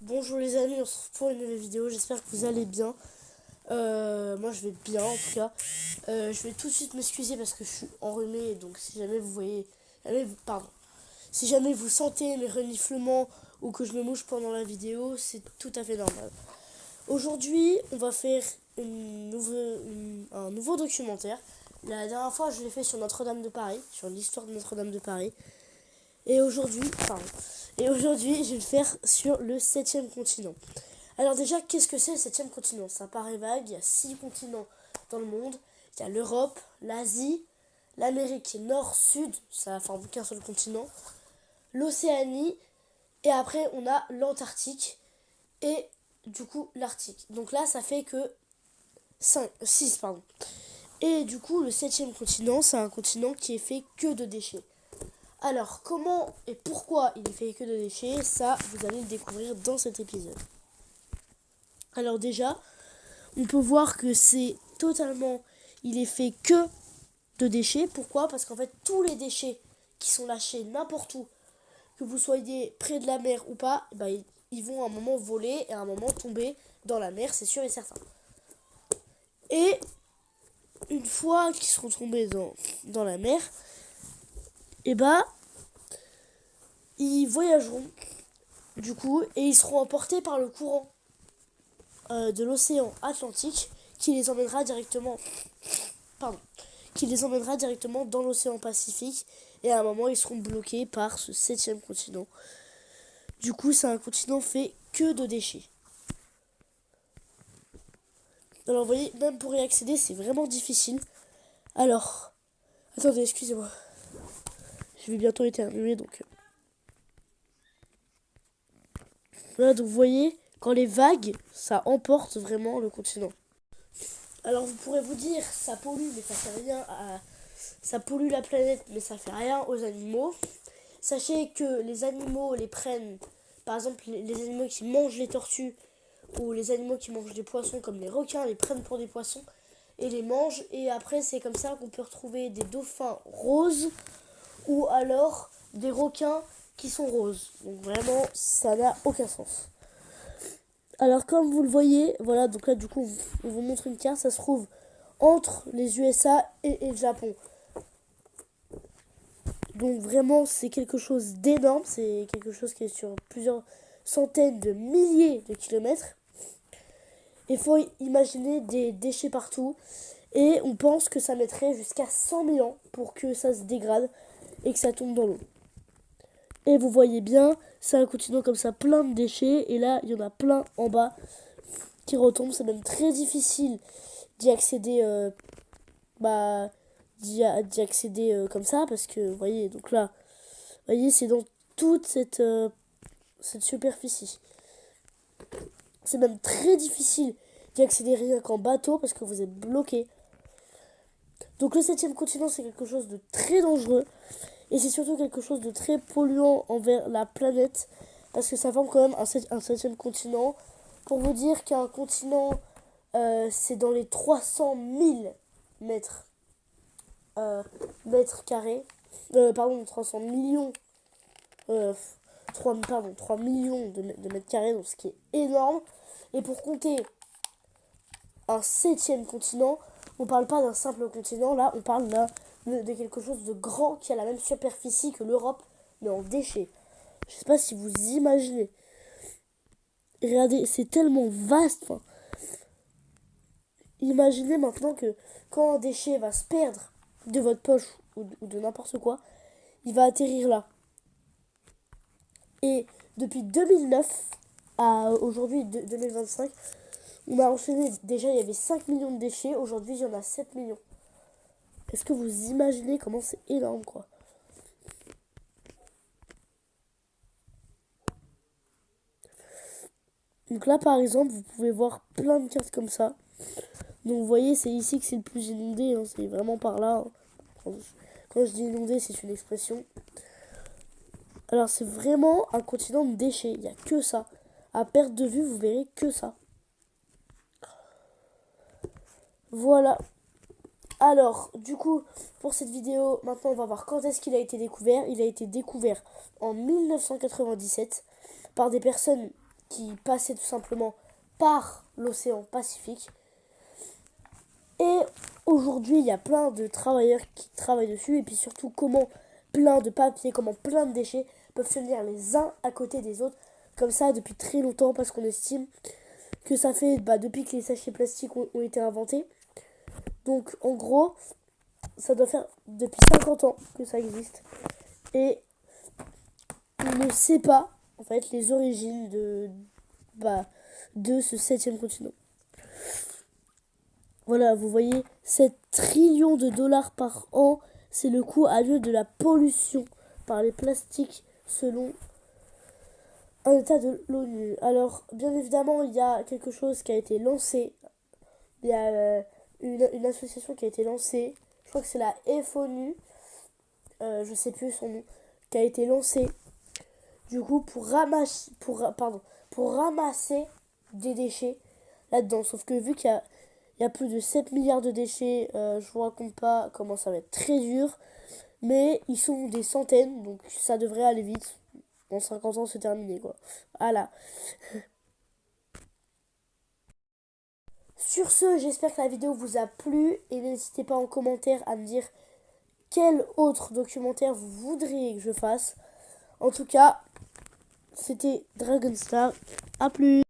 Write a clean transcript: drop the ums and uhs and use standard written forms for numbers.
Bonjour les amis, on se retrouve pour une nouvelle vidéo, j'espère que vous allez bien. Moi je vais bien en tout cas. Je vais tout de suite m'excuser parce que je suis enrhumé, donc si jamais vous voyez... Pardon. Si jamais vous sentez mes reniflements ou que je me mouche pendant la vidéo, c'est tout à fait normal. Aujourd'hui, on va faire un nouveau documentaire. La dernière fois, je l'ai fait sur Notre-Dame de Paris, sur l'histoire de Notre-Dame de Paris. Et aujourd'hui, je vais le faire sur le 7e continent. Alors déjà, qu'est-ce que c'est le 7e continent? Ça paraît vague, il y a 6 continents dans le monde. Il y a l'Europe, l'Asie, l'Amérique Nord-Sud, ça forme qu'un seul continent, l'Océanie, et après on a l'Antarctique, et du coup l'Arctique. Donc là, ça fait que 6, pardon. Et du coup, le 7e continent, c'est un continent qui est fait que de déchets. Alors, comment et pourquoi il est fait que de déchets, ça, vous allez le découvrir dans cet épisode. Alors déjà, on peut voir que il est fait que de déchets. Pourquoi? Parce qu'en fait, tous les déchets qui sont lâchés n'importe où, que vous soyez près de la mer ou pas, ils vont à un moment voler et à un moment tomber dans la mer, c'est sûr et certain. Et une fois qu'ils seront tombés dans la mer, ils voyageront du coup et ils seront emportés par le courant de l'océan Atlantique qui les emmènera directement dans l'océan Pacifique, et à un moment ils seront bloqués par ce 7e continent. Du coup, c'est un continent fait que de déchets. Alors vous voyez, même pour y accéder, c'est vraiment difficile. Alors, attendez, excusez-moi. Je vais bientôt éternuer, donc... Voilà, donc vous voyez, quand les vagues, ça emporte vraiment le continent. Alors vous pourrez vous dire, ça pollue, mais ça fait rien à... Ça pollue la planète, mais ça fait rien aux animaux. Sachez que les animaux les prennent, par exemple les animaux qui mangent les tortues ou les animaux qui mangent des poissons comme les requins, les prennent pour des poissons et les mangent. Et après, c'est comme ça qu'on peut retrouver des dauphins roses ou alors des requins qui sont roses. Donc vraiment, ça n'a aucun sens. Alors comme vous le voyez, voilà, donc là du coup, on vous montre une carte, ça se trouve entre les USA et le Japon. Donc vraiment, c'est quelque chose d'énorme, c'est quelque chose qui est sur plusieurs centaines de milliers de kilomètres. Il faut imaginer des déchets partout, et on pense que ça mettrait jusqu'à 100 000 ans pour que ça se dégrade et que ça tombe dans l'eau. Et vous voyez bien, c'est un continent comme ça, plein de déchets, et là, il y en a plein en bas qui retombent. C'est même très difficile d'y accéder, d'y accéder comme ça, parce que, vous voyez, donc là, vous voyez, c'est dans toute cette superficie. C'est même très difficile d'y accéder rien qu'en bateau parce que vous êtes bloqué. Donc le 7e continent, c'est quelque chose de très dangereux, et c'est surtout quelque chose de très polluant envers la planète, parce que ça forme quand même un 7e continent. Pour vous dire qu'un continent, c'est dans les 300 000 mètres, mètres carrés. 300 millions. 3 millions de mètres carrés, donc ce qui est énorme. Et pour compter un 7e continent, on parle pas d'un simple continent, là on parle de quelque chose de grand qui a la même superficie que l'Europe, mais en déchets. Je sais pas si vous imaginez. Regardez, c'est tellement vaste. Enfin, imaginez maintenant que quand un déchet va se perdre de votre poche ou de n'importe quoi, il va atterrir là. Et depuis 2009 à aujourd'hui 2025, on a enchaîné. Déjà, il y avait 5 millions de déchets. Aujourd'hui, il y en a 7 millions. Est-ce que vous imaginez comment c'est énorme, quoi? Donc là, par exemple, vous pouvez voir plein de cartes comme ça. Donc vous voyez, c'est ici que c'est le plus inondé. Hein. C'est vraiment par là. Hein. Quand je dis inondé, c'est une expression. Alors c'est vraiment un continent de déchets. Il n'y a que ça. À perte de vue, vous verrez que ça. Voilà. Alors, du coup, pour cette vidéo, maintenant on va voir quand est-ce qu'il a été découvert. Il a été découvert en 1997 par des personnes qui passait tout simplement par l'océan Pacifique. Et aujourd'hui, il y a plein de travailleurs qui travaillent dessus. Et puis surtout, comment plein de papiers, comment plein de déchets peuvent se tenir les uns à côté des autres. Comme ça, depuis très longtemps, parce qu'on estime que ça fait depuis que les sachets plastiques ont été inventés. Donc, en gros, ça doit faire depuis 50 ans que ça existe. Et on ne sait pas, en fait, les origines de ce 7e continent. Voilà, vous voyez, 7 trillions de dollars par an, c'est le coût annuel de la pollution par les plastiques selon un état de l'ONU. Alors, bien évidemment, il y a quelque chose qui a été lancé. Il y a une association qui a été lancée. Je crois que c'est la FONU. Je sais plus son nom. Qui a été lancée. Du coup, pour ramasser des déchets là-dedans. Sauf que vu qu'il y a plus de 7 milliards de déchets, je vous raconte pas comment ça va être très dur. Mais ils sont des centaines, donc ça devrait aller vite. En 50 ans, c'est terminé, quoi. Voilà. Sur ce, j'espère que la vidéo vous a plu. Et n'hésitez pas en commentaire à me dire quel autre documentaire vous voudriez que je fasse. En tout cas, c'était Dragonstar. A plus!